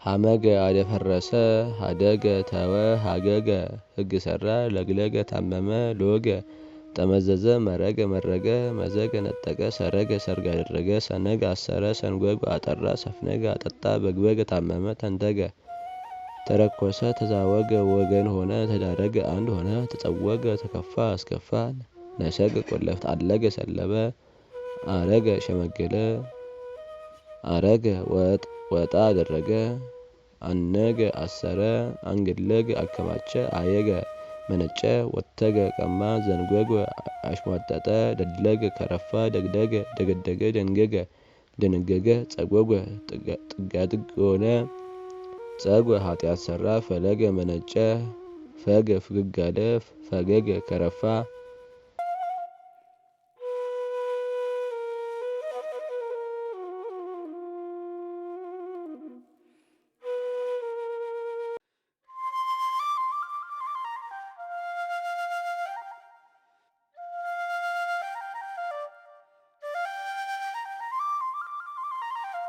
ሐመገ አደፈረሰ ሀደገ ተወ ሀገገ ሕግ ሰራ ለግለገ ታመመ ሎገ ጠመዘዘ መረገ መረገ መዘገ ነጠቀ ሰረገ ሰርግ አደረገ ሰነገ አሰረ ሰንጎገ አጠራ ሰፍነገ አጠጣ በግበገ ታመመ ተንተገ ተረኮሰ ተዛወገ ወገን ሆነ ተዳረገ አንድ ሆነ ተጸወገ ተከፋ አስከፋ ነሰገ ቆለፍት አለገ ሰለበ አረገ ሸመገለ አረገ ወጣ አደረገ አነገ አሰረ አንገለገ አከማቸ አየገ መነጨ ወተገ ቀማ ዘንጎገ አሽሟጠጠ ደለገ ከረፋ ደግደገ ደገደገ ደንገገ ደነገገ ጸጎገ ጥጋጥግ ሆነ ጸጉ ኃጢአት ሰራ ፈለገ መነጨ ፈገ ፍግግ አለ ፈገገ ከረፋ